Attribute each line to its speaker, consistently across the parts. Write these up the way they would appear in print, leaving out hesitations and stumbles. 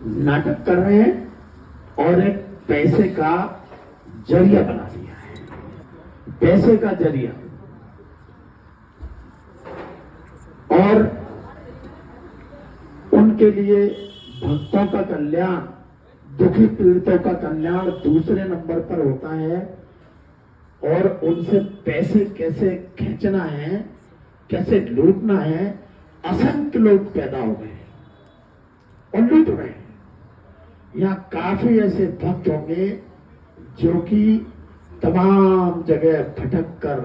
Speaker 1: नाटक कर रहे हैं और एक पैसे का जरिया बना दिया है, पैसे का जरिया। और उनके लिए भक्तों का कल्याण, दुखी पीड़ितों का कल्याण दूसरे नंबर पर होता है, और उनसे पैसे कैसे खींचना है, कैसे लूटना है। असंख्य लोग पैदा हो गए और लूट रहे हैं। यहाँ काफी ऐसे भक्त होंगे जो कि तमाम जगह भटक कर,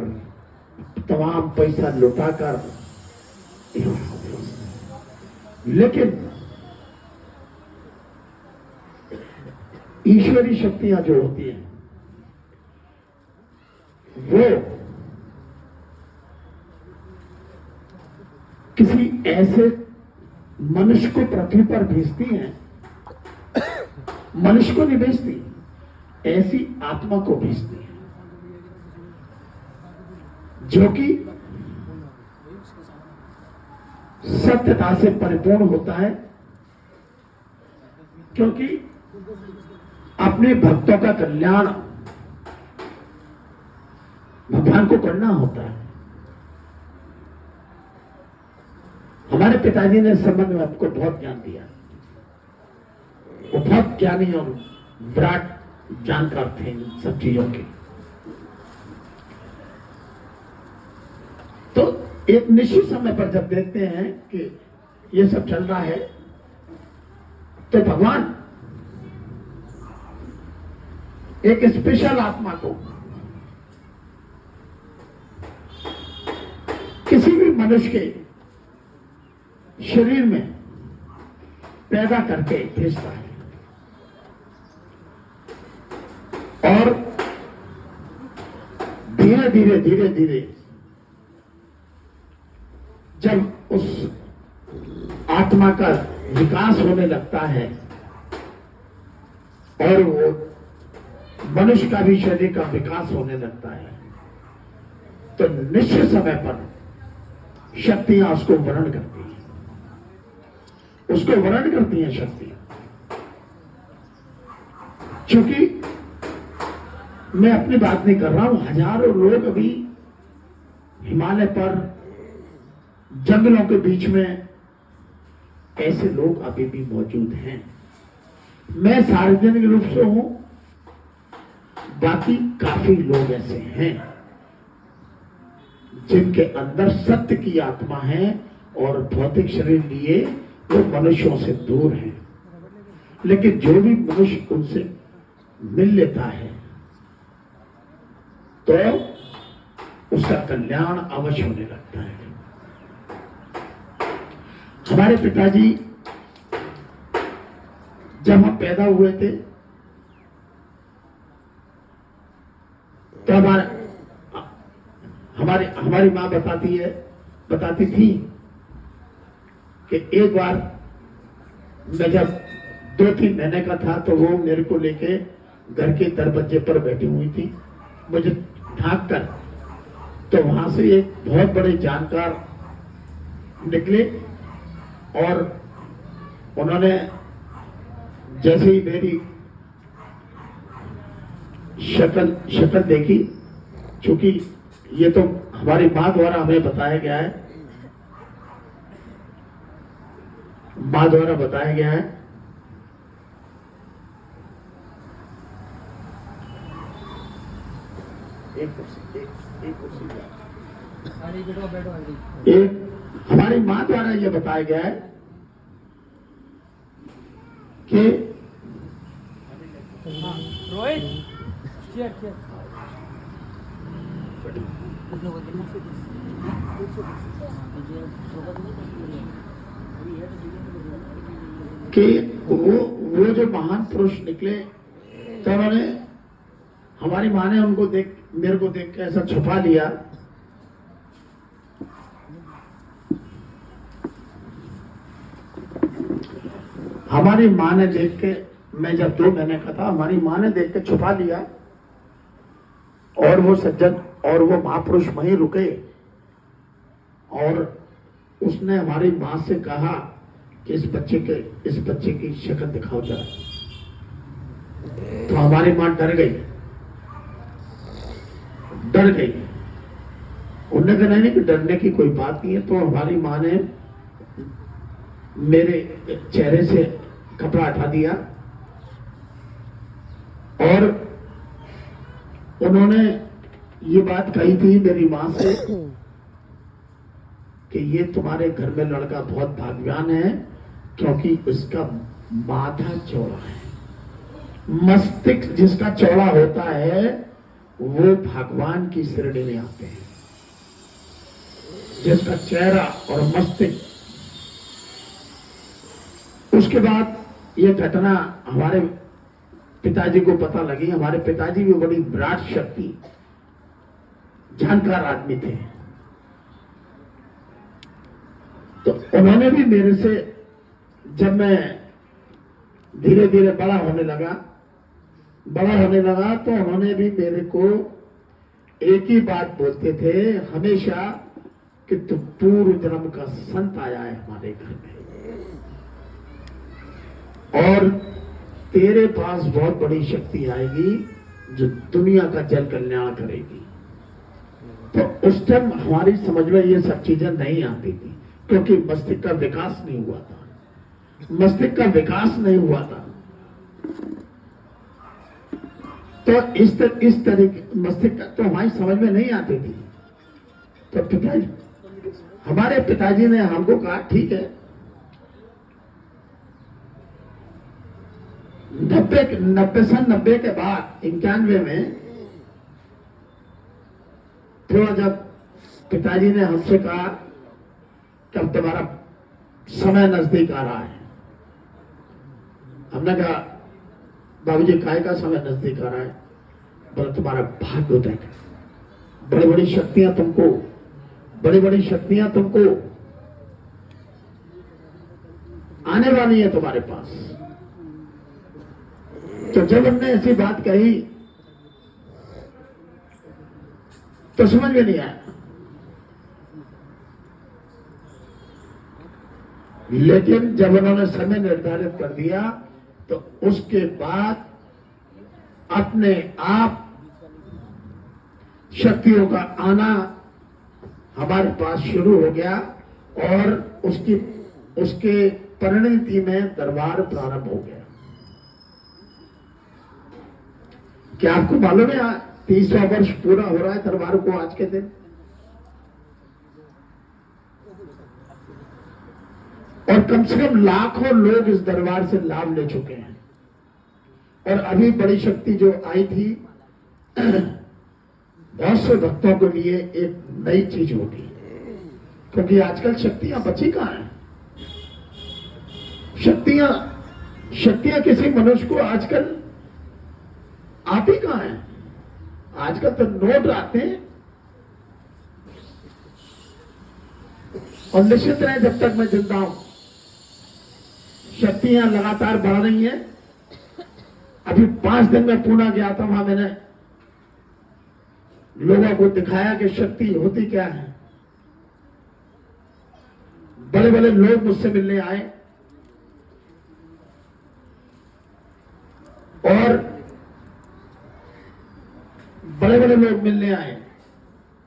Speaker 1: तमाम पैसा लुटाकर, लेकिन ईश्वरी शक्तियां जो होती हैं वो किसी ऐसे मनुष्य को पृथ्वी पर भेजती हैं, मनुष्य को नहीं भेजती, ऐसी आत्मा को भेजती है जो कि सत्यता से परिपूर्ण होता है, क्योंकि अपने भक्तों का कल्याण भगवान को करना होता है। हमारे पिताजी ने इस संबंध में आपको बहुत ज्ञान दिया। वो बहुत ज्ञानी और विराट जानकार थे इन सब चीजों के। तो एक निश्चित समय पर जब देखते हैं कि ये सब चल रहा है, तो भगवान एक स्पेशल आत्मा को किसी भी मनुष्य के शरीर में पैदा करके भेजता है, और धीरे धीरे धीरे धीरे जब उस आत्मा का विकास होने लगता है और वो मनुष्य का भी शरीर का विकास होने लगता है, तो निश्चित समय पर शक्तियां उसको वर्ण करती हैं, उसको वर्ण करती हैं शक्तियां। क्योंकि मैं अपनी बात नहीं कर रहा हूं, हजारों लोग अभी हिमालय पर जंगलों के बीच में ऐसे लोग अभी भी मौजूद हैं। मैं सार्वजनिक रूप से हूं, बाकी काफी लोग ऐसे हैं जिनके अंदर सत्य की आत्मा है और भौतिक शरीर लिए वो मनुष्यों से दूर हैं, लेकिन जो भी मनुष्य उनसे मिल लेता है तो उसका कल्याण अवश्य होने लगता है। हमारे पिताजी जब हम पैदा हुए थे तो हमारी मां बताती थी कि एक बार मैं जब 2-3 महीने का था तो वो मेरे को लेके घर के दरवाजे पर बैठी हुई थी, मुझे ढांक कर। तो वहां से एक बहुत बड़े जानकार निकले और उन्होंने जैसे ही मेरी शक्ल देखी, चूंकि ये तो हमारी मां द्वारा हमें बताया गया है, मां द्वारा बताया गया है, एक हमारी मां द्वारा यह बताया गया है कि
Speaker 2: रोहित
Speaker 1: कि वो जो महान पुरुष निकले, तो उन्होंने, हमारी मां ने उनको मेरे को देख के ऐसा छुपा लिया। हमारी मां ने देख के, मैं जब 2 महीने का था, हमारी मां ने देख के छुपा लिया, और वो सज्जन और वो महापुरुष वहीं रुके और उसने हमारी मां से कहा कि इस बच्चे की शक्ल दिखाओ जरा। तो हमारी मां डर गई। उन्होंने कहा नहीं कि डरने की कोई बात नहीं है। तो हमारी मां ने मेरे चेहरे से कपड़ा हटा दिया और उन्होंने ये बात कही थी मेरी मां से कि ये तुम्हारे घर में लड़का बहुत भाग्यवान है, क्योंकि उसका माथा चौड़ा है। मस्तिष्क जिसका चौड़ा होता है वो भगवान की श्रेणी में आते हैं। जिसका चेहरा और मस्तिष्क। उसके बाद ये घटना हमारे पिताजी को पता लगी। हमारे पिताजी भी बड़ी विराट शक्ति जानकार आदमी थे। तो उन्होंने भी मेरे से, जब मैं धीरे धीरे बड़ा होने लगा तो उन्होंने भी मेरे को एक ही बात बोलते थे हमेशा कि तू पूर्व जन्म का संत आया है हमारे घर में और तेरे पास बहुत बड़ी शक्ति आएगी जो दुनिया का जल कल्याण करेगी। तो उस टाइम हमारी समझ में ये सब चीजें नहीं आती थी, क्योंकि मस्तिष्क का विकास नहीं हुआ था। तो इस तरीके मस्तिष्क तो हमारी समझ में नहीं आती थी। तो हमारे पिताजी ने हमको कहा ठीक है, 90 के बाद 91 में थोड़ा जब पिताजी ने हमसे कहा कि अब तुम्हारा समय नजदीक आ रहा है। हमने कहा बाबूजी काय का समय नजदीक आ रहा है? बोला तुम्हारा भाग्योदय है, बड़ी बड़ी शक्तियां तुमको आने वाली है तुम्हारे पास। तो जब हमने ऐसी बात कही तो समझ में नहीं आया, लेकिन जब उन्होंने समय निर्धारित कर दिया तो उसके बाद अपने आप शक्तियों का आना हमारे पास शुरू हो गया और उसके परिणति में दरबार प्रारंभ हो गया। क्या आपको मालूम है 30वां वर्ष पूरा हो रहा है दरबार को आज के दिन? और कम से कम लाखों लोग इस दरबार से लाभ ले चुके हैं। और अभी बड़ी शक्ति जो आई थी बहुत से भक्तों के लिए एक नई चीज होगी, क्योंकि आजकल शक्तियां बची कहां हैं? शक्तियां किसी मनुष्य को आजकल आती कहां है? आजकल तो नोट आते हैं और निश्चित रहे जब तक मैं जिंदा हूं शक्तियां लगातार बढ़ रही हैं। अभी 5 दिन में पूना गया था, वहां मैंने लोगों को दिखाया कि शक्ति होती क्या है। बड़े बड़े लोग मुझसे मिलने आए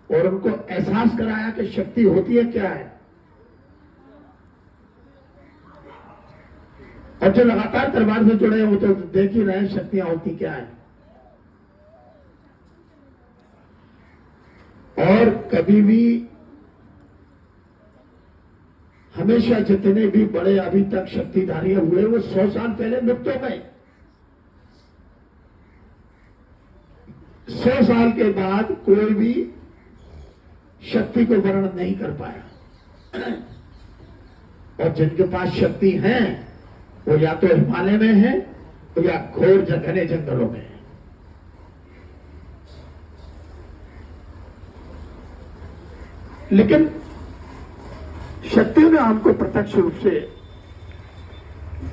Speaker 1: और उनको एहसास कराया कि शक्ति होती है क्या है। और जो लगातार दरबार से जुड़े हैं वो तो देख ही रहे हैं शक्तियां होती क्या है। और कभी भी हमेशा जितने भी बड़े अभी तक शक्तिधारी हुए वो 100 साल पहले मुक्त हो गए। 100 साल के बाद कोई भी शक्ति को वर्णन नहीं कर पाया। और जिनके पास शक्ति है वो या तो हिमालय में है या घोर घने जंगलों में है। लेकिन शक्तियों ने हमको प्रत्यक्ष रूप से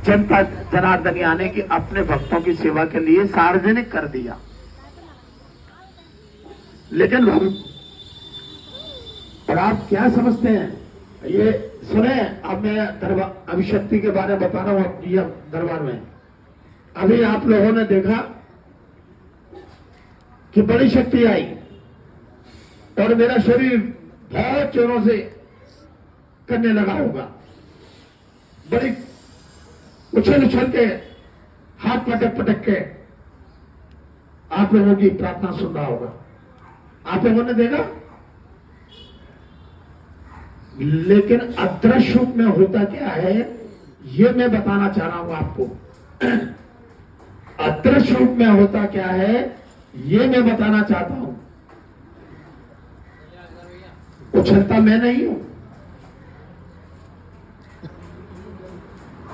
Speaker 1: जनता जनार्दन यानी कि अपने भक्तों की सेवा के लिए सार्वजनिक कर दिया। लेकिन हम और आप क्या समझते हैं? ये सुने, अब मैं दरबार अभी शक्ति के बारे में बता रहा हूँ ये दरबार में। अभी आप लोगों ने देखा कि बड़ी शक्ति आई और मेरा शरीर बहुत जोरों से करने लगा होगा, बड़ी उछल उछल के, हाथ पटक पटक के आप लोगों की प्रार्थना सुन रहा होगा। आप लोगों ने देखा, लेकिन अदृश्य रूप में होता क्या है ये मैं बताना चाह रहा हूं आपको। अदृश्य रूप में होता क्या है ये मैं बताना चाहता हूं। उछलता मैं नहीं हूं।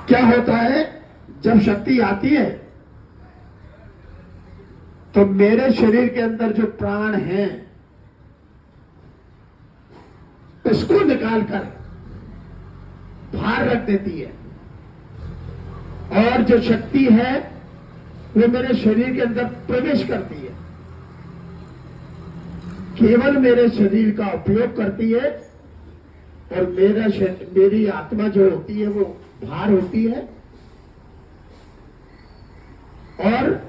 Speaker 1: क्या होता है, जब शक्ति आती है तो मेरे शरीर के अंदर जो प्राण हैं उसको निकालकर बाहर रख देती है, और जो शक्ति है वो मेरे शरीर के अंदर प्रवेश करती है, केवल मेरे शरीर का उपयोग करती है, और मेरी आत्मा जो होती है वो बाहर होती है, और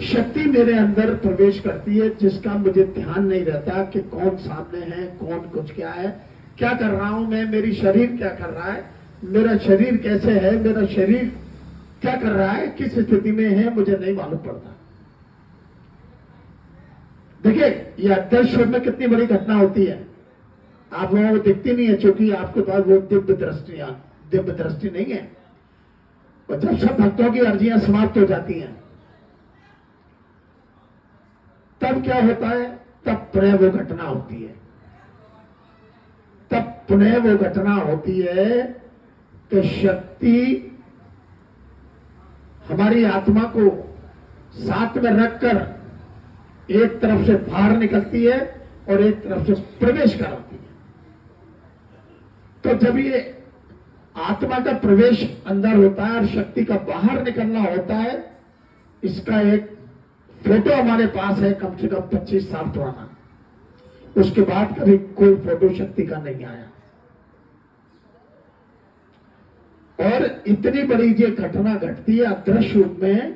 Speaker 1: शक्ति मेरे अंदर प्रवेश करती है, जिसका मुझे ध्यान नहीं रहता कि कौन सामने है, कौन कुछ क्या है, क्या कर रहा हूं मैं, मेरी शरीर क्या कर रहा है, मेरा शरीर कैसे है, मेरा शरीर क्या कर रहा है, किस स्थिति में है, मुझे नहीं मालूम पड़ता। देखिए, यह अदृश्य में कितनी बड़ी घटना होती है, आप लोगों को दिखती नहीं है, क्योंकि आपके पास वो दिव्य दृष्टि नहीं है। और जब सब भक्तों की अर्जियां समाप्त हो जाती हैं तब क्या होता है, तब पुनः वो घटना होती है। तब पुनः वो घटना होती है कि शक्ति हमारी आत्मा को साथ में रखकर एक तरफ से बाहर निकलती है और एक तरफ से प्रवेश कराती है। तो जब ये आत्मा का प्रवेश अंदर होता है और शक्ति का बाहर निकलना होता है, इसका एक फोटो हमारे पास है, कम से कम 25 साल पुराना। उसके बाद कभी कोई फोटो शक्ति का नहीं आया। और इतनी बड़ी ये घटना घटती है अदृश्य रूप में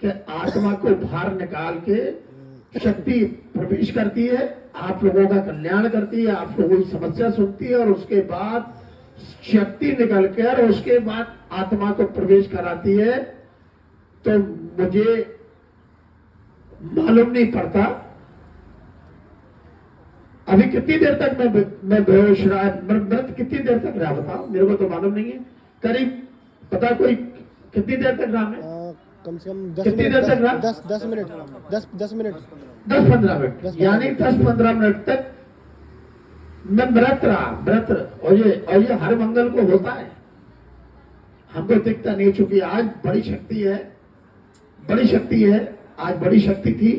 Speaker 1: कि आत्मा को बाहर निकाल के शक्ति प्रवेश करती है, आप लोगों का कल्याण करती है, आप लोगों की समस्या सुनती है, और उसके बाद शक्ति निकल कर उसके बाद आत्मा को प्रवेश कराती है। तो मुझे मालूम नहीं पड़ता अभी कितनी देर तक मैं बेहोश रहा, मृत कितनी देर तक रहा, बताओ, मेरे को तो मालूम नहीं है। करीब पता कोई कितनी देर तक रहा मैं?
Speaker 2: कम से कम
Speaker 1: कितनी देर तक रहा?
Speaker 2: 10 मिनट 10 मिनट
Speaker 1: 10-15 मिनट, यानी 10-15 मिनट तक मैं व्रत रहा। और ये हर मंगल को होता है, हमको दिखता नहीं, चूंकि आज बड़ी शक्ति है, आज बड़ी शक्ति थी,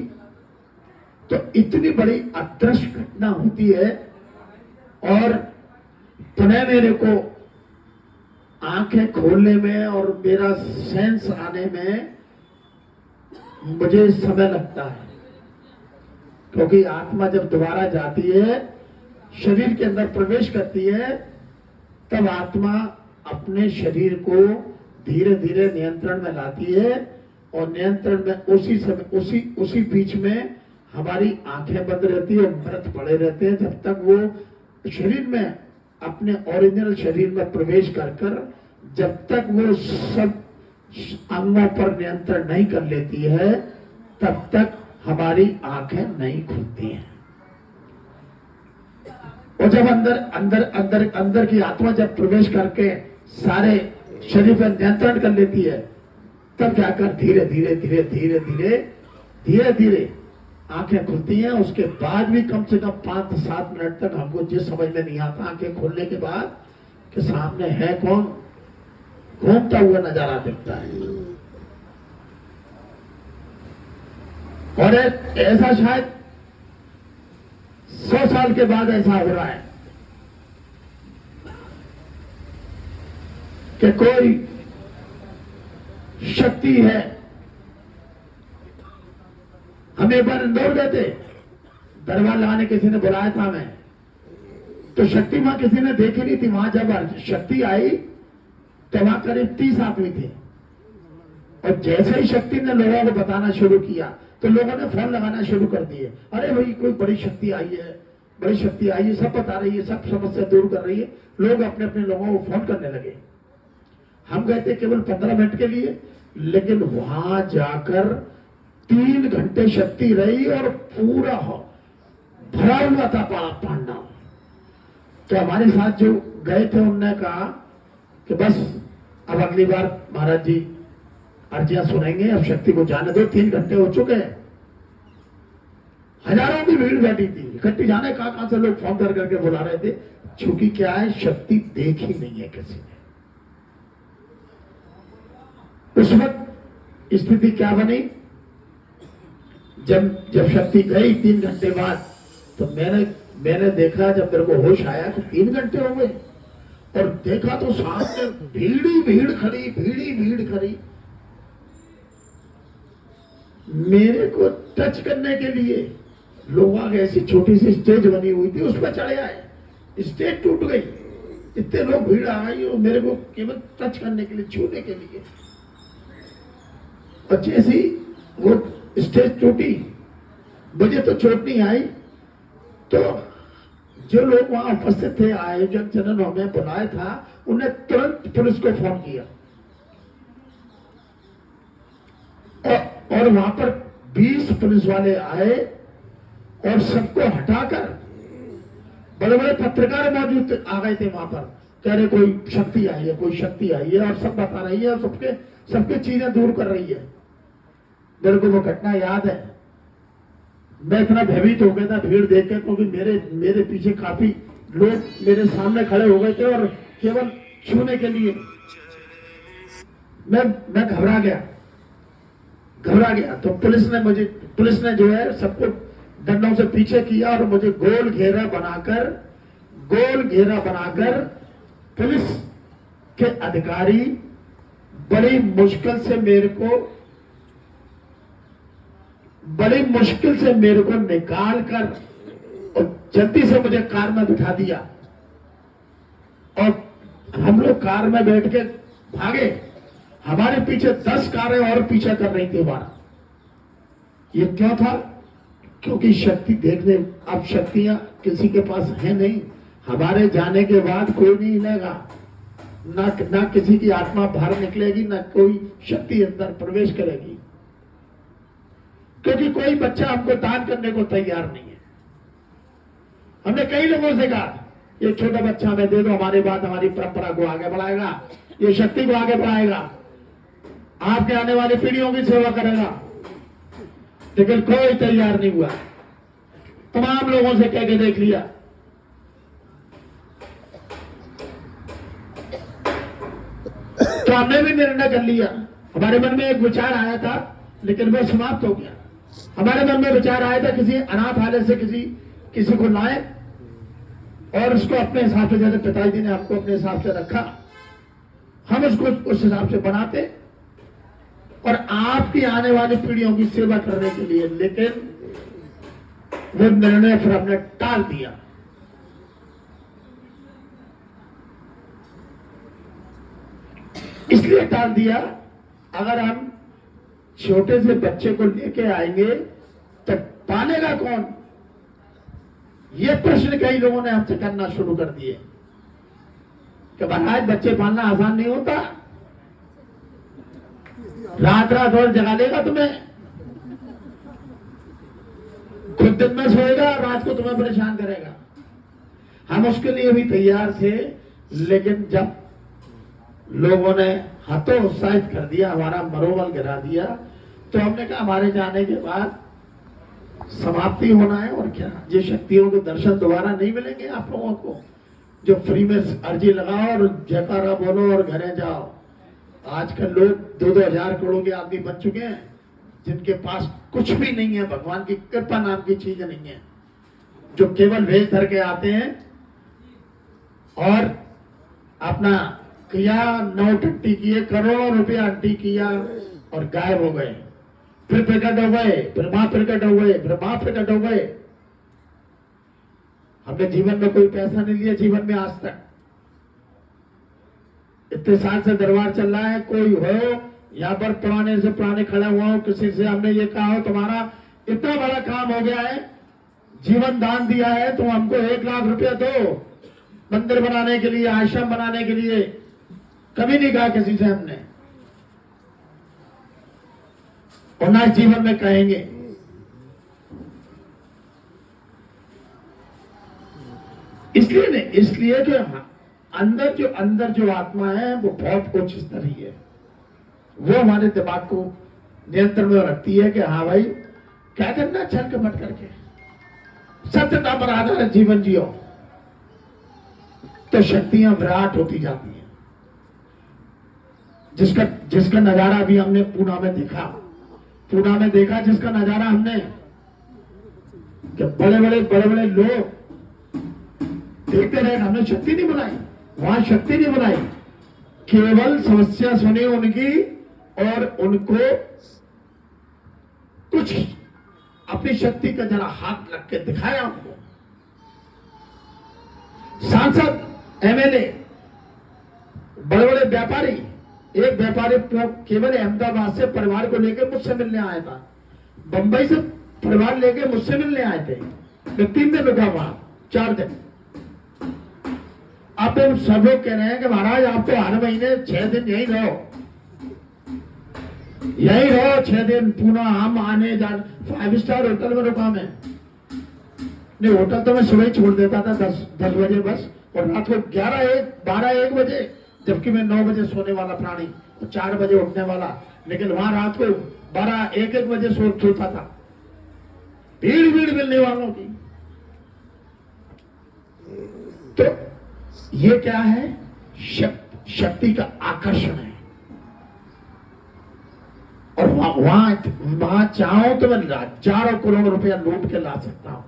Speaker 1: तो इतनी बड़ी अदृश्य घटना होती है, और पुनः मेरे को आंखें खोलने में और मेरा सेंस आने में मुझे समय लगता है, क्योंकि आत्मा जब दोबारा जाती है, शरीर के अंदर प्रवेश करती है, तब आत्मा अपने शरीर को धीरे धीरे नियंत्रण में लाती है, और नियंत्रण में उसी बीच में हमारी आंखें बंद रहती है और मृत पड़े रहते हैं, जब तक वो शरीर में अपने ओरिजिनल शरीर में प्रवेश कर जब तक वो सब अंगों पर नियंत्रण नहीं कर लेती है, तब तक हमारी आंखें नहीं खुलती हैं। और जब अंदर की आत्मा जब प्रवेश करके सारे शरीर पर नियंत्रण कर लेती है, तब जाकर धीरे धीरे आंखें खुलती हैं। उसके बाद भी कम से कम 5-7 मिनट तक हमको जो समझ में नहीं आता आंखें खोलने के बाद कि सामने है कौन, घूमता हुआ नजारा दिखता है। और ऐसा शायद 100 साल के बाद ऐसा हो रहा है कि कोई शक्ति है। हम एक बार इंदौर गए थे, दरबार लगाने किसी ने बुलाया था, मैं तो शक्ति मां किसी ने देखी नहीं थी। वहां जब शक्ति आई तो वहां करीब 30 आदमी थे, और जैसे ही शक्ति ने लोगों को बताना शुरू किया तो लोगों ने फोन लगाना शुरू कर दिए, अरे भाई कोई बड़ी शक्ति आई है, बड़ी शक्ति आई है, सब बता रही है, सब समस्या दूर कर रही है। लोग अपने अपने लोगों को फोन करने लगे। हम गए थे केवल 15 मिनट के लिए, लेकिन वहां जाकर 3 घंटे शक्ति रही और पूरा भरा हुआ था पांडा। तो हमारे साथ जो गए थे उनने कहा कि बस अब अगली बार महाराज जी अर्जियां सुनेंगे, अब शक्ति को जाने दो, 3 घंटे हो चुके हैं। हजारों की भीड़ बैठी थी इकट्ठी, जाने कहां से लोग फोन कर करके बुला रहे थे। चूंकि क्या है, शक्ति देखी नहीं है किसी ने। उस वक्त स्थिति क्या बनी, जब शक्ति गई 3 घंटे बाद, तो मैंने देखा, जब मेरे को होश आया तो 3 घंटे हो गए, और देखा तो सामने भीड़ खड़ी मेरे को टच करने के लिए। लोग आगे ऐसी छोटी सी स्टेज बनी हुई थी, उस पर चढ़े आए, स्टेज टूट गई, इतने लोग भीड़ आ गई और मेरे को केवल टच करने के लिए, छूने के लिए। और जैसी वो स्टेज टूटी, मुझे तो चोट नहीं आई, तो जो लोग वहां उपस्थित थे, आयोजक जिन्होंने हमें बुलाया था, उन्हें तुरंत पुलिस को फोन किया, और वहां पर 20 पुलिस वाले आए और सबको हटाकर, बड़े बड़े पत्रकार मौजूद आ गए थे वहां पर, कह रहे कोई शक्ति आई है, कोई शक्ति आई है, और सब बता रही है, और सबके चीजें दूर कर रही है। मेरे को वो घटना याद है। मैं इतना भयभीत हो गया था भीड़ देख के, क्योंकि मेरे पीछे काफी लोग मेरे सामने खड़े हो गए थे, और केवल छूने के लिए मैं घबरा गया। तो पुलिस ने जो है सबको डंडों से पीछे किया, और मुझे गोल घेरा बनाकर पुलिस के अधिकारी बड़ी मुश्किल से मेरे को निकाल कर और जल्दी से मुझे कार में बिठा दिया, और हम लोग कार में बैठ के भागे। हमारे पीछे 10 कारें और पीछा कर रही थी हमारा। ये क्यों था? क्योंकि शक्ति देखने, अब शक्तियां किसी के पास है नहीं। हमारे जाने के बाद कोई नहीं हिलेगा, ना किसी की आत्मा बाहर निकलेगी, ना कोई शक्ति अंदर प्रवेश करेगी, क्योंकि कोई बच्चा हमको दान करने को तैयार नहीं है। हमने कई लोगों से कहा, ये छोटा बच्चा हमें दे दो, हमारे बाद हमारी परंपरा को आगे बढ़ाएगा, ये शक्ति को आगे बढ़ाएगा, आपके आने वाली पीढ़ियों की सेवा करेगा। लेकिन कोई तैयार नहीं हुआ। तमाम लोगों से कह के देख लिया। तो हमने भी निर्णय कर लिया। हमारे मन में एक विचार आया था, लेकिन वो समाप्त हो गया। हमारे मन में विचार आया था, किसी अनाथालय से किसी को लाए और उसको अपने हिसाब से, जैसे पिताजी ने आपको अपने हिसाब से रखा, हम उसको उस हिसाब से बनाते और आपकी आने वाली पीढ़ियों की सेवा करने के लिए। लेकिन वो निर्णय फिर हमने टाल दिया। इसलिए टाल दिया, अगर हम छोटे से बच्चे को लेके आएंगे तो पालेगा कौन? ये प्रश्न कई लोगों ने हमसे करना शुरू कर दिए कि महाराज बच्चे पालना आसान नहीं होता, रात और जगा देगा तुम्हें, खुद दिन में सोएगा, रात को तुम्हें परेशान करेगा। हम उसके लिए भी तैयार थे, लेकिन जब लोगों ने हाथों उत्साहित कर दिया, हमारा मनोबल गिरा दिया, तो हमने कहा हमारे जाने के बाद समाप्ति होना है। और क्या, ये शक्तियों के दर्शन दोबारा नहीं मिलेंगे आप लोगों को। जो फ्री में अर्जी लगाओ और जयकारा बोलो और घरे जाओ। आजकल लोग 2-2 हजार करोड़ के आदमी बन चुके हैं, जिनके पास कुछ भी नहीं है, भगवान की कृपा नाम की चीज नहीं है, जो केवल वेश धर के आते हैं और अपना किया, नोट अट्टी किए, करोड़ों रुपया अट्टी किया और गायब हो गए। फिर प्रकट हो गए, फिर मां प्रकट हो गए, फिर मां प्रकट हो गए। हमने जीवन में कोई पैसा नहीं लिया, जीवन में आज तक। इतने साल से दरबार चल रहा है, कोई हो यहाँ पर पुराने से पुराने खड़ा हुआ हो, किसी से हमने ये कहा हो तुम्हारा इतना बड़ा काम हो गया है, जीवन दान दिया है, तो हमको 1 लाख रुपया दो मंदिर बनाने के लिए, आश्रम बनाने के लिए, कभी नहीं कहा किसी से हमने, और ना जीवन में कहेंगे। इसलिए नहीं, इसलिए कि अंदर जो आत्मा है वो बहुत उच्च स्तरीय है, वो हमारे दिमाग को नियंत्रण में रखती है कि हाँ भाई क्या करना, छल कपट करके सत्यता पर आधारित जीवन जियो, तो शक्तियां विराट होती जाती हैं। जिसका नजारा भी हमने पूना में देखा, जिसका नजारा हमने कि बड़े बड़े लोग देखते रहे, हमने शक्ति नहीं बनाई, वहां शक्ति नहीं बनाई, केवल समस्या सुनी उनकी और उनको कुछ अपनी शक्ति का जरा हाथ रख के दिखाया उनको। सांसद, एमएलए, बड़े व्यापारी, एक व्यापारी केवल अहमदाबाद से परिवार को लेकर मुझसे मिलने आया था, बंबई से परिवार लेकर मुझसे मिलने आए थे, मैं 3 दिन रुका वहां, 4 दिन। अब सब लोग कह रहे हैं कि महाराज आप तो हर महीने 6 दिन यही रहो 6 दिन पूना, हम आने जाने 5 स्टार होटल में रुका मैं। नहीं, होटल तो मैं सुबह ही छोड़ देता था 10 बजे बस, और रात को 12-1 बजे, जबकि मैं 9 बजे सोने वाला प्राणी और 4 बजे उठने वाला, लेकिन वहां रात को 12-1 बजे सोता था। भीड़ मिलने वालों की। तो ये क्या है? शक्ति का आकर्षण है। और वहां चाहो तो मैं हजारों करोड़ रुपया लूट के ला सकता हूं,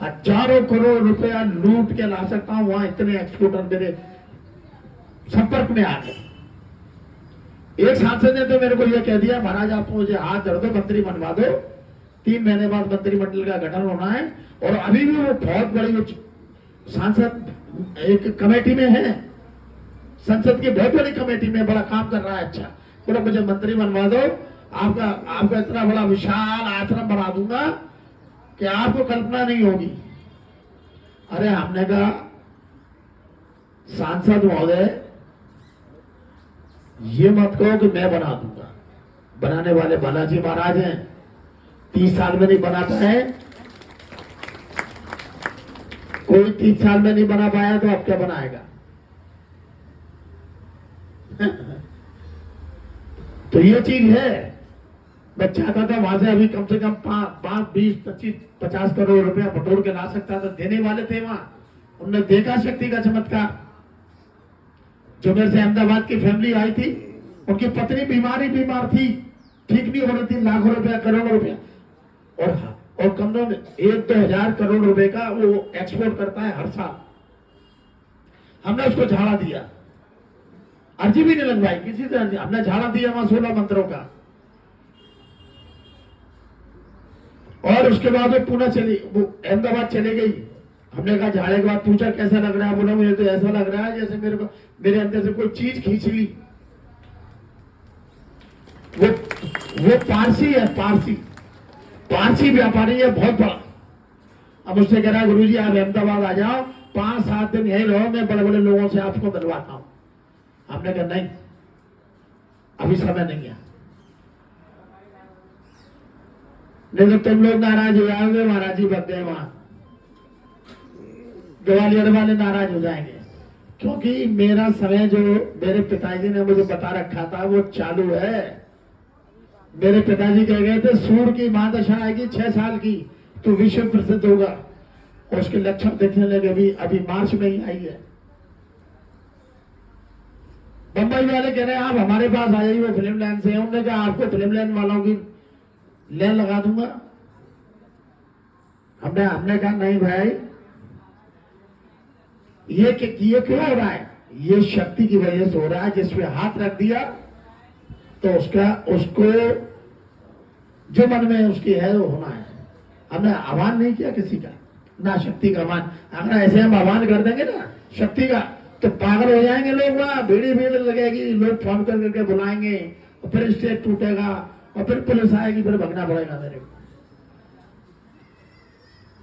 Speaker 1: हजारों करोड़ रुपया लूट के ला सकता हूं। वहां इतने एक्सपोर्टर मेरे संपर्क में आ गए। एक सांसद ने तो मेरे को यह कह दिया, महाराज आप मुझे हाथ धर दो, मंत्री बनवा दो, 3 महीने बाद मंत्रिमंडल का गठन होना है। और अभी भी वो बहुत बड़ी सांसद एक कमेटी में है, संसद की बहुत बड़ी कमेटी में बड़ा काम कर रहा है। अच्छा, बोला मुझे मंत्री बनवा दो, आपका इतना बड़ा विशाल आश्रम बना दूंगा कि आपको कल्पना नहीं होगी। अरे हमने कहा सांसद महोदय ये मत कहो कि मैं बना दूंगा, बनाने वाले बालाजी महाराज हैं, 30 साल में नहीं बना पाए, कोई 30 साल में नहीं बना पाया तो अब क्या बनाएगा? तो ये चीज है। मैं चाहता था वहां से अभी कम से कम 5, 20, 25, 50 करोड़ रुपया बटोर के ला सकता था। देने वाले थे वहां, उन्होंने देखा शक्ति का चमत्कार। जो मेरे से अहमदाबाद की फैमिली आई थी, उनकी पत्नी बीमार थी, ठीक नहीं हो रही थी, लाखों रुपया, करोड़ों रुपया, और कम से कम 1-2 हजार करोड़ रुपए का वो एक्सपोर्ट करता है हर साल। हमने उसको झाड़ा दिया, अर्जी भी नहीं लगवाई किसी से, हमने झाड़ा दिया वहां 16 मंत्रों का। और उसके बाद वो पुणे चली, वो अहमदाबाद चले गई। हमने कहा झाड़े के बाद पूछा कैसा लग रहा है? बोला मुझे तो ऐसा लग रहा है जैसे मेरे अंदर से कोई चीज खींच ली। वो पारसी है, पारसी व्यापारी है, बहुत बड़ा। अब उससे कह रहा है गुरुजी आप अहमदाबाद आ जाओ, 5-7 दिन यहीं रहो, मैं बड़े बड़े लोगों से आपको मिलवाता हूं। हमने कहा नहीं, अभी समय नहीं है, नहीं तो तुम लोग नाराज हो जाओगे। महाराज जी बक गए, वहां ग्वालियर वाले नाराज हो जाएंगे, क्योंकि मेरा समय जो मेरे पिताजी ने मुझे बता रखा था वो चालू है। मेरे पिताजी कह गए थे सूर की महादशा आएगी 6 साल की तो विश्व प्रसिद्ध होगा, और उसके लक्षण देखने लगे। अभी मार्च में ही आई है। बंबई वाले कह रहे हैं आप हमारे पास आ जाइए, वो फिल्म लाइन से। उन्होंने कहा आपको फिल्म लाइन वालों की लाइन लगा दूंगा। हमने कहा नहीं भाई, ये क्यों हो रहा है? ये शक्ति की वजह से हो रहा है। जिसमें हाथ रख दिया तो उसको जो मन में उसकी है वो होना है। हमने आह्वान नहीं किया किसी का, ना शक्ति का आह्वान। अगर ऐसे हम आह्वान कर देंगे ना शक्ति का, तो पागल हो जाएंगे लोग, वहां भीड़ लगेगी, लोग फोन कर करके बुलाएंगे, और फिर स्टेज टूटेगा, और फिर पुलिस आएगी, फिर भगना पड़ेगा मेरे को।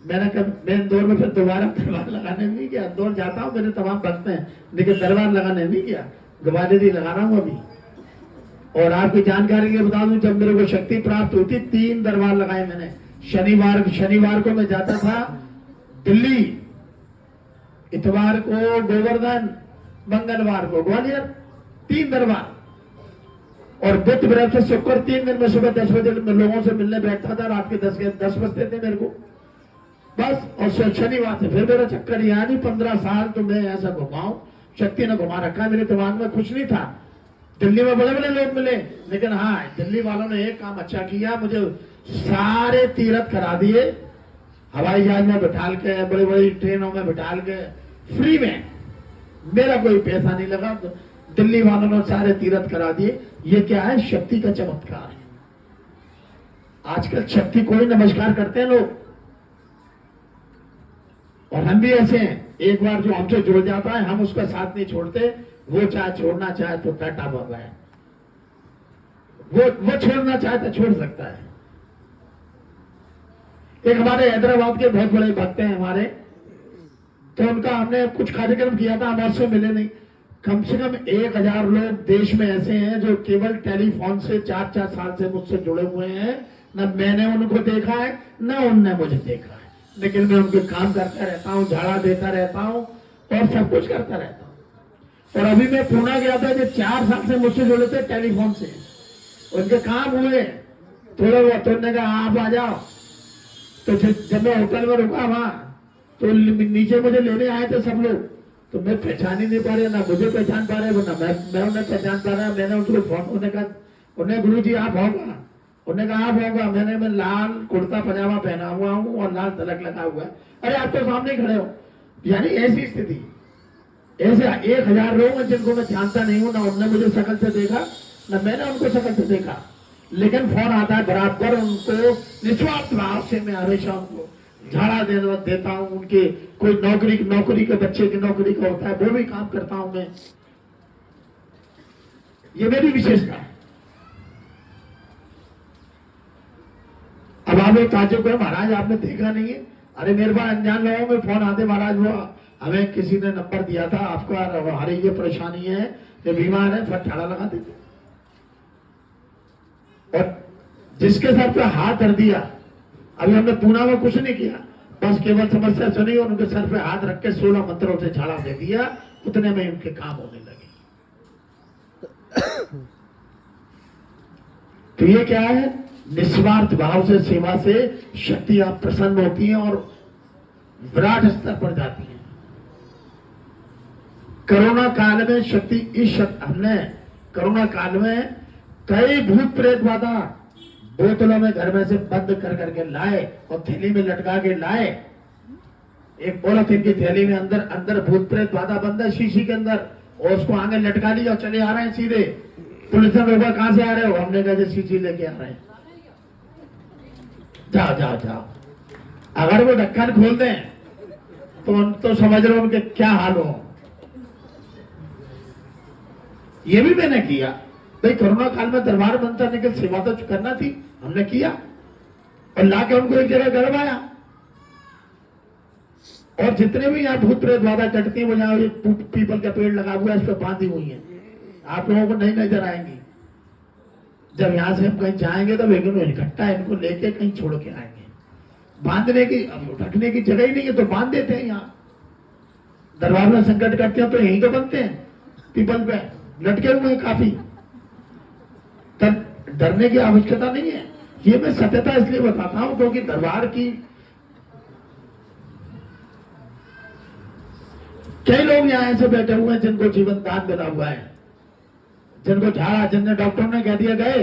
Speaker 1: मैं इंदौर में फिर दोबारा दरबार लगाने नहीं गया। इंदौर जाता हूँ, मेरे तमाम भक्त हैं, लेकिन दरबार लगाने नहीं गया, ग्वालियर ही लगा रहा हूँ अभी। और आपकी जानकारी के लिए बता दूं, जब मेरे को शक्ति प्राप्त हुई थी, 3 दरबार लगाए मैंने। शनिवार को मैं जाता था दिल्ली, इतवार को गोवर्धन, मंगलवार को ग्वालियर, 3 दरबार। और बुध बृहस्पति शुक्र 3 दिन में सुबह 10 बजे में लोगों से मिलने बैठता था, रात के 10 बजते थे मेरे को बस। और शनिवार से फिर मेरा चक्कर, यानी 15 साल तो मैं ऐसा घुमाऊं, शक्ति ने घुमा रखा। मेरे दिमाग में कुछ नहीं था। दिल्ली में बड़े बड़े लोग मिले, लेकिन हाँ, दिल्ली वालों ने एक काम अच्छा किया, मुझे सारे तीर्थ करा दिए, हवाई जहाज में बिठाल के, बड़ी बड़ी ट्रेनों में बिठाल के, फ्री में, मेरा कोई पैसा नहीं लगा। तो दिल्ली वालों ने सारे तीर्थ करा दिए। ये क्या है? शक्ति का चमत्कार है। आजकल शक्ति को ही नमस्कार करते हैं लोग, और हम भी ऐसे हैं। एक बार जो हमसे जुड़ जाता है, हम उसका साथ नहीं छोड़ते। वो चाहे छोड़ना चाहे तो टाटा बाबा है, वो छोड़ना चाहे तो छोड़ सकता है। एक हमारे हैदराबाद के बहुत बड़े भक्त हैं हमारे, तो उनका हमने कुछ कार्यक्रम किया था, हम उससे मिले नहीं। कम से कम 1000 लोग देश में ऐसे हैं जो केवल टेलीफोन से 4-4 साल से मुझसे जुड़े हुए हैं। न मैंने उनको देखा है, न उनने मुझे देखा है, लेकिन मैं उनके काम करता रहता हूँ, झाड़ा देता रहता हूँ, और सब कुछ करता रहता हूँ। और अभी मैं पुणे गया था, जो 4 साल से मुझसे जुड़े थे टेलीफोन से, उनके काम हुए थोड़े बहुत। तो उन्होंने कहा आप आ जाओ। तो जब मैं होटल में रुका वहां, तो नीचे मुझे लेने आए थे सब लोग, तो मैं पहचान ही नहीं पा रहे, ना मुझे पहचान पा रहे, ना मैं उन्हें पहचान पा रहा। मैंने उनको फोन, उन्हें कहा, उन्हें गुरु जी आप होगा? उन्हें कहा आप होगा? मैं लाल कुर्ता पजामा पहना हुआ हूँ और लाल तिलक लगा हुआ है। अरे आप तो सामने खड़े हो। यानी ऐसी स्थिति, ऐसे 1000 लोग हैं जिनको मैं जानता नहीं हूं, ना उन्होंने मुझे शकल से देखा, ना मैंने उनको शकल से देखा, लेकिन फोन आता है बराबर। उनको निस्वार्थ भाव से मैं हमेशा उनको झाड़ा देता हूं। उनके कोई नौकरी के बच्चे की नौकरी का होता है, वो भी काम करता हूं मैं। ये मेरी विशेषता है। अब आप लोग ताज्जुब करें, महाराज आपने देखा नहीं है? अरे मेरे पास अनजान लोगों में फोन आते, महाराज वो हमें किसी ने नंबर दिया था आपका, हमारी ये परेशानी है, ये बीमार है, फिर ठाड़ा लगा देते। और जिसके सर पे हाथ धर दिया, अभी हमने पूना में कुछ नहीं किया, बस केवल समस्या सुनी और उनके सर पे हाथ रख के 16 मंत्रों से झाड़ा दे दिया, उतने में उनके काम होने लगे। तो ये क्या है? निस्वार्थ भाव से सेवा से शक्तियां प्रसन्न होती हैं और विराट स्तर पर जाती हैं। कोरोना काल में हमने कोरोना काल में कई भूत प्रेत बाधा बोतलों में घर में से बंद कर करके लाए और थैली में लटका के लाए। एक पॉलिथीन की थैली में अंदर भूत प्रेत बाधा बंद है शीशी के अंदर, और उसको आगे लटका लिया और चले आ रहे हैं सीधे। पुलिस ने रोका, कहां से आ रहे हो? हमने कहा शीशी लेके आ रहे हैं। जाओ जाओ जाओ। अगर वो ढक्कन खोल दें तो समझ लो उनके क्या हाल हो। ये भी मैंने किया भाई। कोरोना काल में दरबार बनता निकल सेवा तो करना थी, हमने किया और लाके उनको एक जगह गड़वाया। और जितने भी यहाँ भूत प्रेत बाधा चटती वो यहाँ पीपल का पेड़ लगा हुआ है, इस पर बांधी हुई है, आप लोगों को नहीं नजर आएंगी। जब यहाँ से हम कहीं जाएंगे तो इकट्ठा इनको लेके कहीं छोड़ के आएंगे। बांधने की, ढकने की जगह ही नहीं है तो बांध देते हैं। यहाँ दरबार में संकट करते हैं तो यहीं तो बनते हैं, पीपल पे लटके हुए काफी। तब डरने की आवश्यकता नहीं है। ये मैं सत्यता इसलिए बताता हूं क्योंकि दरबार की कई लोग यहाँ ऐसे बैठे हुए हैं जिनको जीवन दान मिला हुआ है, जिनको झाड़ा, जिनने डॉक्टर ने कह दिया गए,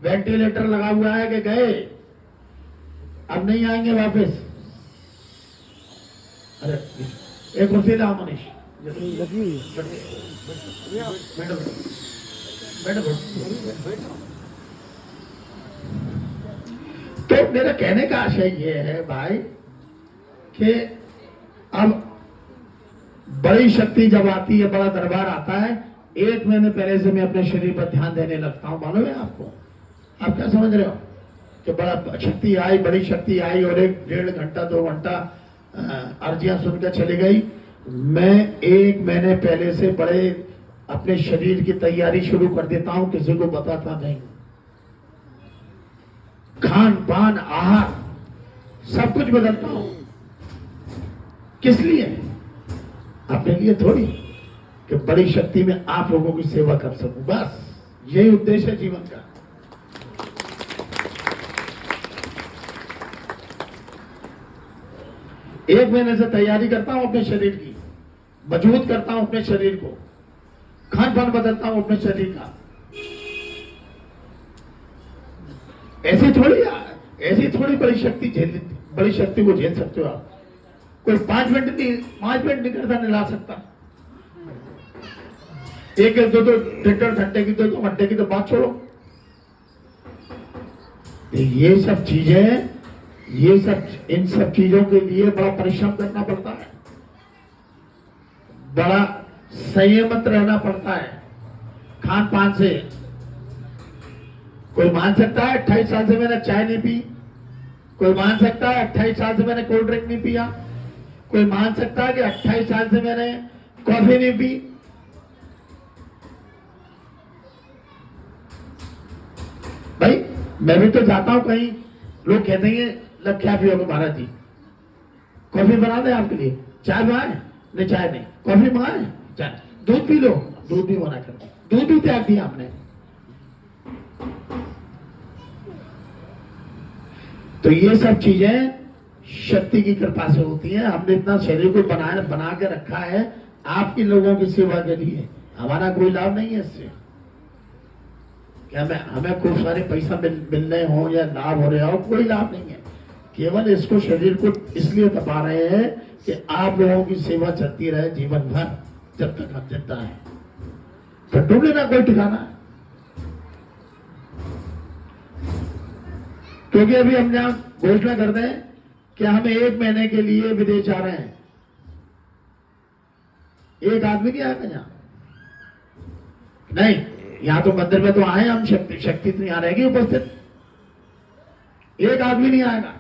Speaker 1: वेंटिलेटर लगा हुआ है कि गए, अब नहीं आएंगे वापस। अरे एक कुर्सी लाओ मनीष, तो मेरा कहने का आशय ये है भाई कि अब बड़ी शक्ति जब आती है, बड़ा दरबार आता है, 1 महीने पहले से मैं अपने शरीर पर ध्यान देने लगता हूं। मालूम है आपको? आप क्या समझ रहे हो कि बड़ा शक्ति आई, बड़ी शक्ति आई और 1-1.5 घंटा 2 घंटा अर्जियां सुनकर चली गई। मैं 1 महीने पहले से बड़े अपने शरीर की तैयारी शुरू कर देता हूं, किसी को बताता नहीं। खान पान आहार सब कुछ बदलता हूं। किस लिए? अपने लिए थोड़ी, कि बड़ी शक्ति में आप लोगों की सेवा कर सकूं। बस यही उद्देश्य है जीवन का। एक महीने से तैयारी करता हूं अपने शरीर की, मजबूत करता हूं अपने शरीर को, खान पान बदलता हूं अपने शरीर का। ऐसी थोड़ी बड़ी शक्ति को झेल सकते हो आप। कोई 5 मिनट नहीं करता, नहीं ला सकता। 1-2 घंटे की 2 घंटे की तो बात छोड़ो। ये सब चीजें, इन सब चीजों के लिए बड़ा परिश्रम करना पड़ता है, बड़ा संयमित रहना पड़ता है। खान पान से कोई मान सकता है 28 साल से मैंने चाय नहीं पी, कोई मान सकता है 28 साल से मैंने कोल्ड ड्रिंक नहीं पिया, कोई मान सकता है कि 28 साल से मैंने कॉफी नहीं पी। भाई मैं भी तो जाता हूं कहीं, लोग कहते हैं लग क्या पियोगे महाराज जी, कॉफी बना दे आपके लिए, चाय बनाए? नहीं चाय नहीं। कॉफी मंगाए? चाय। दूध पी लो? दूध भी मना कर, दूध भी त्याग दिया आपने। तो ये सब चीजें शक्ति की कृपा से होती है। हमने इतना शरीर को बना के रखा है आपकी लोगों की सेवा के लिए। हमारा कोई लाभ नहीं है इससे, क्या हमें खूब सारे पैसा मिल रहे हो या लाभ हो रहे हो, कोई लाभ नहीं है। केवल इसको, शरीर को इसलिए दबा रहे हैं कि आप लोगों की सेवा चलती रहे जीवन भर, जब तक हम जिंदा है। फिर ढूंढ लेना कोई ठिकाना। क्योंकि अभी हम यहां घोषणा कर दें कि हम 1 महीने के लिए विदेश जा रहे हैं, एक आदमी नहीं आएगा यहां। नहीं, यहां तो मंदिर में तो आए हम, शक्ति तो यहां रहेगी उपस्थित, एक आदमी नहीं आएगा।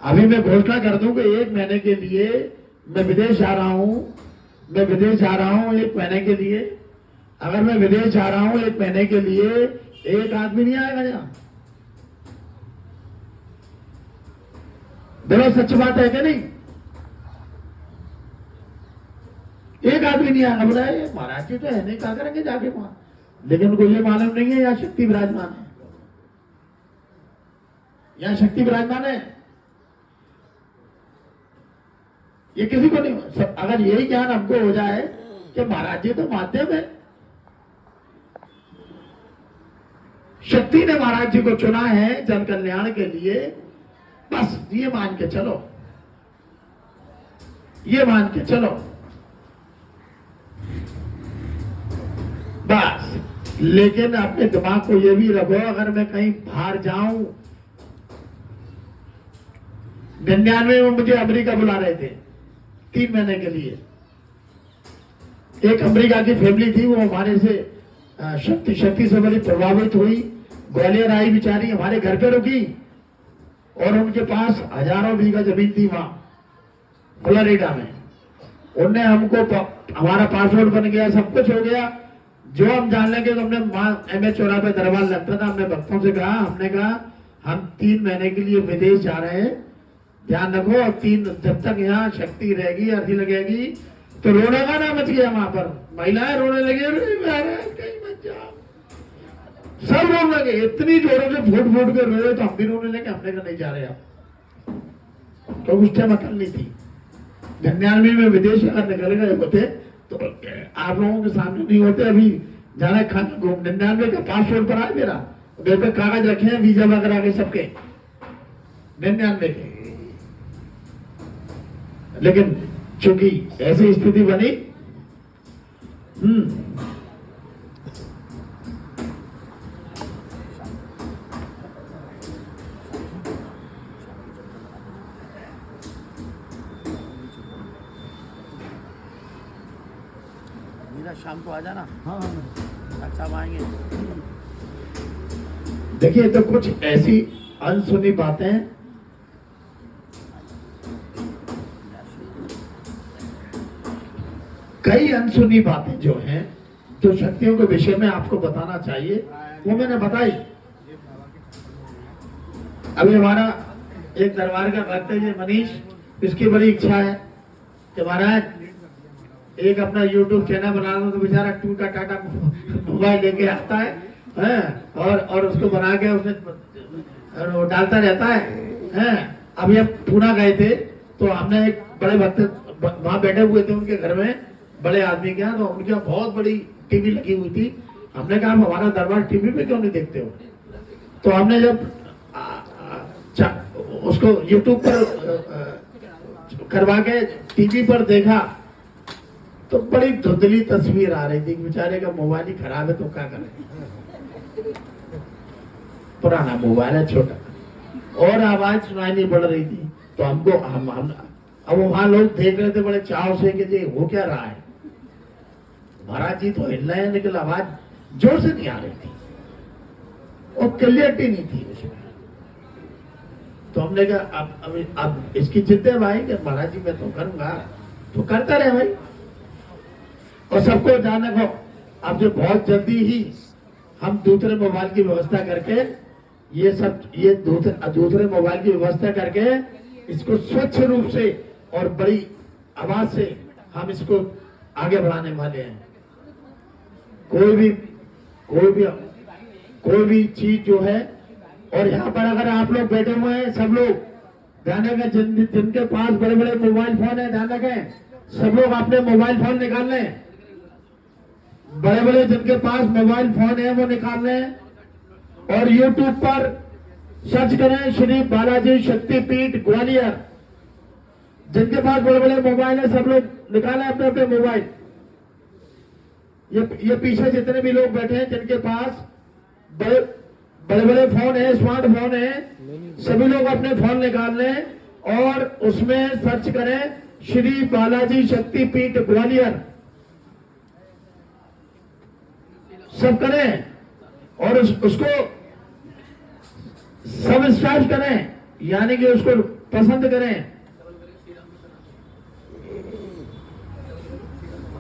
Speaker 1: अभी मैं घोषणा कर दूं कि 1 महीने के लिए मैं विदेश जा रहा हूं, 1 महीने के लिए। अगर मैं विदेश जा रहा हूं 1 महीने के लिए, एक आदमी नहीं आएगा यहां। बोलो सच बात है कि नहीं? एक आदमी नहीं आएगा। बोला महाराज जी तो है नहीं, क्या करेंगे जाके वहां? लेकिन उनको ये मालूम नहीं है यहाँ शक्ति विराजमान है, यहाँ शक्ति विराजमान है। ये किसी को नहीं। अगर यही ज्ञान हमको हो जाए कि महाराज जी तो माध्यम है, शक्ति ने महाराज जी को चुना है जन कल्याण के लिए, बस ये मान के चलो, ये मान के चलो बस। लेकिन अपने दिमाग को ये भी रखो, अगर मैं कहीं बाहर जाऊं, 99 में मुझे अमेरिका बुला रहे थे 3 महीने के लिए। एक अमेरिका की फैमिली थी, वो हमारे से शक्ति से बड़ी प्रभावित हुई, ग्वालियर आई बेचारी, हमारे घर पे रुकी, और उनके पास हजारों बीघा जमीन थी वहां फ्लोरिडा में। उनने हमको, हमारा पासपोर्ट बन गया, सब कुछ हो गया, जो हम जान लेंगे। तो हमने MS चौराहे पे दरबार लगता था, हमने भक्तों से कहा, हमने कहा हम 3 महीने के लिए विदेश जा रहे हैं, ध्यान रखो, और 3 जब तक यहाँ शक्ति रहेगी, अर्जी लगेगी, तो रोने का ना मच गया वहां पर, महिलाएं रोने लगी, कहीं मत जाओ, सब रोने लगे, इतनी जोरों से फूट के रोए, तो हम भी रोने लगे। हमने कहा नहीं जा रहे आप, तो उस टाइम अकल नहीं थी। 99 में विदेश अगर निकल गए होते तो आप लोगों के सामने नहीं होते। अभी जाना खाना घूम, 99 का पासपोर्ट पर आया मेरा, घर पे कागज रखे हैं वीजा वगैरह के सबके, 99 के। लेकिन चूंकि ऐसी स्थिति बनी,
Speaker 3: शाम को आ जाना,
Speaker 2: हाँ हाँ
Speaker 3: अच्छा हम आएंगे।
Speaker 1: देखिए, तो कुछ ऐसी अनसुनी बातें, कई अनसुनी बातें जो हैं, जो शक्तियों के विषय में आपको बताना चाहिए, वो मैंने बताई। अभी हमारा एक दरबार का भक्त है ये मनीष, इसकी बड़ी इच्छा है कि महाराज एक अपना यूट्यूब चैनल बना दो। तो बेचारा टूटा टाटा मोबाइल लेके आता है और उसको बना के उसने और वो डालता रहता है। अभी हम पूना गए थे तो हमने एक बड़े भक्त वहां बैठे हुए थे उनके घर में, बड़े आदमी के यहाँ, तो उनके यहाँ बहुत बड़ी टीवी लगी हुई थी। हमने कहा हमारा दरबार टीवी पे क्यों नहीं देखते हो? तो हमने जब उसको यूट्यूब पर करवा के टीवी पर देखा तो बड़ी धुंधली तस्वीर आ रही थी। बेचारे का मोबाइल ही खराब है तो क्या करें, पुराना मोबाइल है, छोटा, और आवाज सुनाई नहीं पड़ रही थी। तो हमको हम अब वहां लोग देख रहे थे बड़े चाव से कि ये हो क्या रहा है। महाराज जी तो हिल रहे हैं लेकिन आवाज जोर से नहीं आ रही थी और क्लियरिटी नहीं थी उसमें। तो हमने कहा अब इसकी जिद है भाई कि महाराज जी मैं तो करूंगा, तो करता रहे भाई। और सबको जाने को अब जो बहुत जल्दी ही हम दूसरे मोबाइल की व्यवस्था करके ये दूसरे मोबाइल की व्यवस्था करके इसको स्वच्छ रूप से और बड़ी आवाज से हम इसको आगे बढ़ाने वाले हैं। कोई भी चीज जो है, और यहाँ पर अगर आप लोग बैठे हुए हैं सब लोग ध्यान रखें, जिनके पास बड़े बड़े मोबाइल फोन है ध्यान रखें, सब लोग अपने मोबाइल फोन निकाल लें। बड़े बड़े जिनके पास मोबाइल फोन है वो निकाल लें और YouTube पर सर्च करें श्री बालाजी शक्तिपीठ ग्वालियर। जिनके पास बड़े बड़े मोबाइल है सब लोग निकालें अपने अपने मोबाइल। ये पीछे जितने भी लोग बैठे हैं जिनके पास बड़े बड़े फोन है, स्मार्टफोन है, सभी लोग अपने फोन निकाल लें और उसमें सर्च करें श्री बालाजी शक्तिपीठ ग्वालियर। सब करें और उसको सब्सक्राइब करें, यानी कि उसको पसंद करें।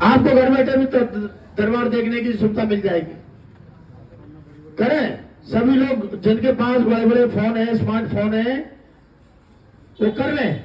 Speaker 1: आपको घर बैठे भी तो दरबार देखने की सुविधा मिल जाएगी। करें सभी लोग जिनके पास बड़े बड़े फोन है, स्मार्टफोन है, वो कर लें।